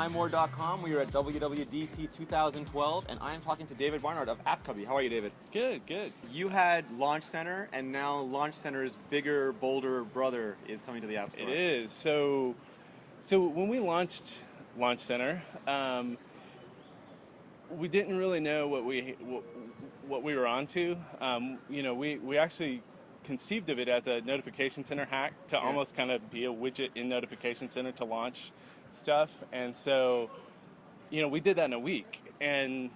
iMore.com. We are at WWDC 2012, and I am talking to David Barnard of Cubby. How are you, David? Good, good. You had Launch Center, and now Launch Center's bigger, bolder brother is coming to the App Store. It is. So when we launched Launch Center, we didn't really know what we were onto. We actually conceived of it as a notification center hack to almost kind of be a widget in notification center to launch stuff. And so, we did that in a week, and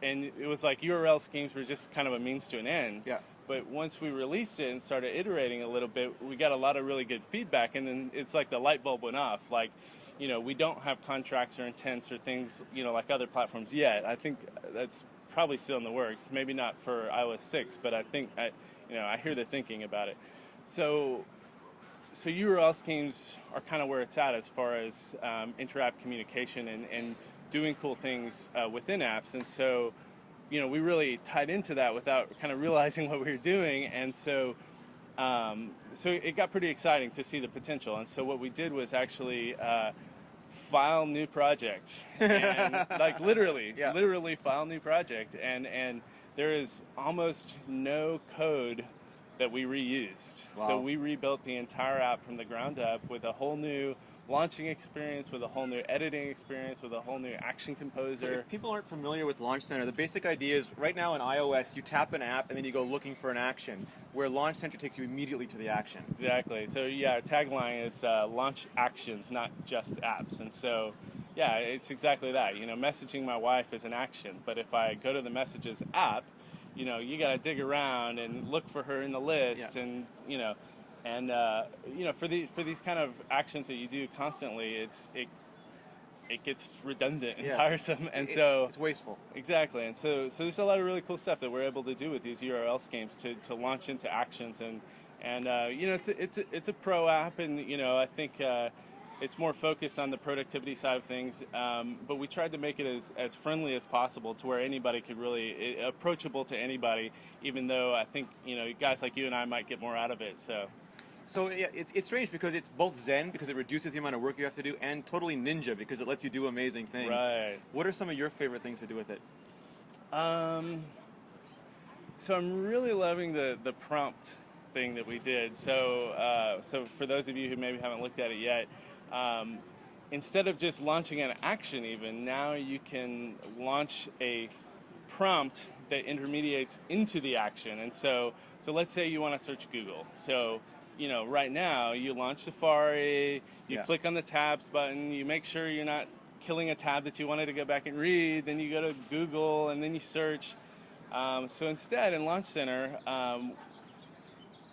it was like URL schemes were just kind of a means to an end. Yeah. But once we released it and started iterating a little bit, we got a lot of really good feedback, and then it's like the light bulb went off. Like, we don't have contracts or intents or things, like other platforms yet. I think that's probably still in the works. Maybe not for iOS 6, but I think I hear the thinking about it. So URL schemes are kind of where it's at as far as inter-app communication and doing cool things within apps. And so, we really tied into that without kind of realizing what we were doing. And so it got pretty exciting to see the potential. And so what we did was actually file new project, and like literally file new project. And there is almost no code that we reused. Wow. So we rebuilt the entire app from the ground up with a whole new launching experience, with a whole new editing experience, with a whole new action composer. So if people aren't familiar with Launch Center, the basic idea is right now in iOS, you tap an app and then you go looking for an action, where Launch Center takes you immediately to the action. Exactly. So our tagline is launch actions, not just apps. And so, it's exactly that. Messaging my wife is an action, but if I go to the Messages app, you got to dig around and look for her in the list, and for these kind of actions that you do constantly, it gets redundant and tiresome, and so it's wasteful. Exactly, and so there's a lot of really cool stuff that we're able to do with these URL schemes to launch into actions, and it's a pro app, and I think it's more focused on the productivity side of things, but we tried to make it as friendly as possible to where anybody could really, approachable to anybody, even though I think, guys like you and I might get more out of it, so. So it's strange because it's both Zen, because it reduces the amount of work you have to do, and totally Ninja, because it lets you do amazing things. Right. What are some of your favorite things to do with it? So I'm really loving the prompt thing that we did. So for those of you who maybe haven't looked at it yet, instead of just launching an action even, now you can launch a prompt that intermediates into the action. And so let's say you want to search Google. So, right now you launch Safari, you click on the tabs button, you make sure you're not killing a tab that you wanted to go back and read, then you go to Google and then you search. So instead in Launch Center,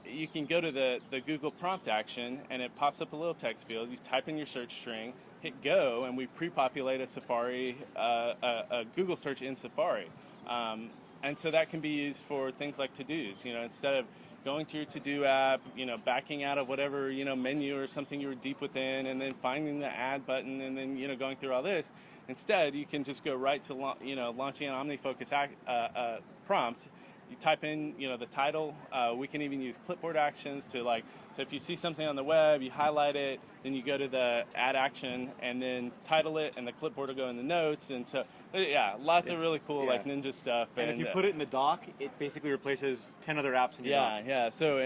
you can go to the Google prompt action, and it pops up a little text field. You type in your search string, hit go, and we pre-populate a Safari, a Google search in Safari. And so that can be used for things like to-dos. Instead of going to your to-do app, backing out of whatever, menu or something you were deep within, and then finding the add button, and then, going through all this. Instead, you can just go right to, launching an OmniFocus prompt. You type in, the title. We can even use clipboard actions to so if you see something on the web, you highlight it, then you go to the add action and then title it, and the clipboard will go in the notes. And so, lots of really cool ninja stuff. And if you put it in the dock, it basically replaces 10 other apps in your dock. Yeah. So,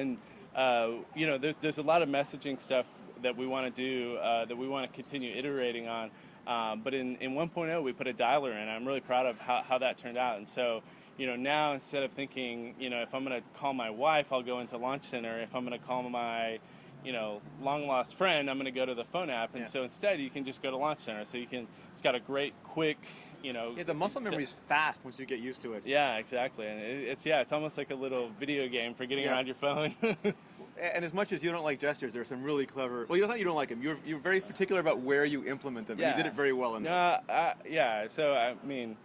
there's a lot of messaging stuff that we want to do, that we want to continue iterating on. But in 1.0, we put a dialer in. I'm really proud of how that turned out. And so, now instead of thinking, if I'm going to call my wife, I'll go into Launch Center. If I'm going to call my, long lost friend, I'm going to go to the phone app. And so instead, you can just go to Launch Center. So it's got a great, quick, the muscle memory is fast once you get used to it. Yeah, exactly. And it's almost like a little video game for getting around your phone. And as much as you don't like gestures, there are some really clever. Well, it's not you don't like them. You're very particular about where you implement them. Yeah. You did it very well in this. So I mean,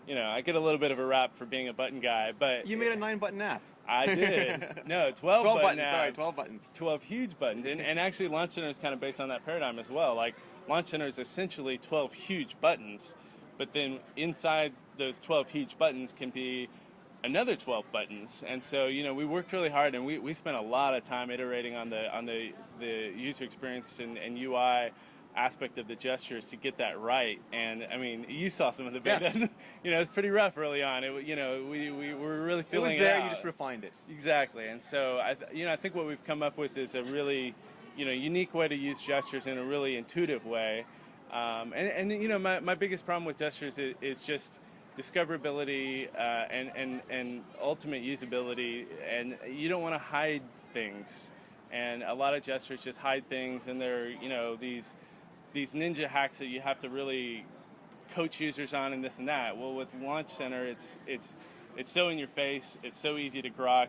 I get a little bit of a rap for being a button guy, but you made a 9-button app. I did. No, 12 buttons. app. Sorry, 12 buttons. 12 huge buttons, and actually, Launch Center is kind of based on that paradigm as well. Like Launch Center is essentially 12 huge buttons, but then inside those 12 huge buttons can be another 12 buttons. And so, we worked really hard, and we spent a lot of time iterating on the user experience and UI aspect of the gestures to get that right. And I mean, you saw some of the betas. It's pretty rough early on. We were really feeling it was there. out. You just refined it. Exactly. And so I think what we've come up with is a really unique way to use gestures in a really intuitive way. My biggest problem with gestures is just discoverability and ultimate usability, and you don't want to hide things. And a lot of gestures just hide things, and they're these ninja hacks that you have to really coach users on and this and that. Well, with Launch Center, it's so in your face. It's so easy to grok.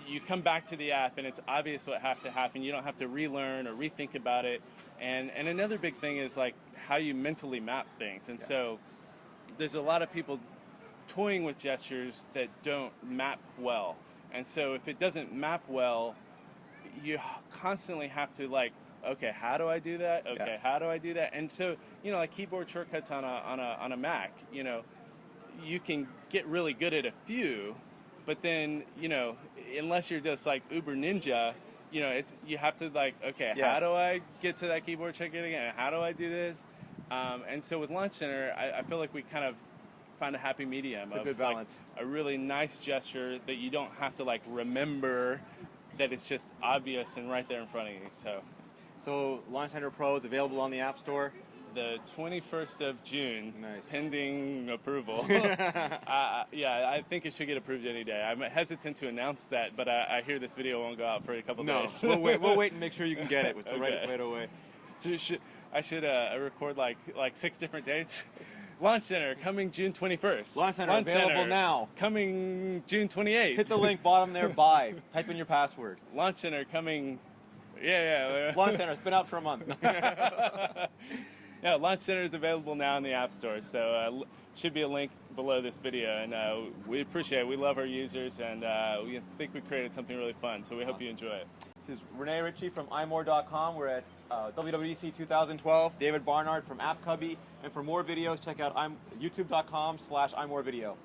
You come back to the app and it's obvious what has to happen. You don't have to relearn or rethink about it. And another big thing is like how you mentally map things. And so there's a lot of people toying with gestures that don't map well. And so if it doesn't map well, you constantly have to okay, how do I do that? Okay, how do I do that? And so, like keyboard shortcuts on a Mac, you can get really good at a few, but then, unless you're just like uber ninja, you have to okay, how do I get to that keyboard shortcut again? How do I do this? And so with Launch Center, I feel like we kind of find a happy medium. It's a good balance. A really nice gesture that you don't have to remember, that it's just obvious and right there in front of you. So Launch Center Pro is available on the App Store? The 21st of June, nice. Pending approval. I think it should get approved any day. I'm hesitant to announce that, but I hear this video won't go out for a couple days. No, we'll wait and make sure you can get it. So okay. right away. So I should record like 6 different dates. Launch Center coming June 21st. Launch Center available now. Coming June 28th. Hit the link bottom there. Buy. Type in your password. Launch Center coming. Yeah. Launch Center. It's been out for a month. Yeah, Launch Center is available now in the App Store, so should be a link below this video, and we appreciate it. We love our users, and we think we created something really fun, so we hope you enjoy it. This is Renee Ritchie from iMore.com. We're at WWDC 2012. David Barnard from Cubby, and for more videos, check out youtube.com/iMoreVideo.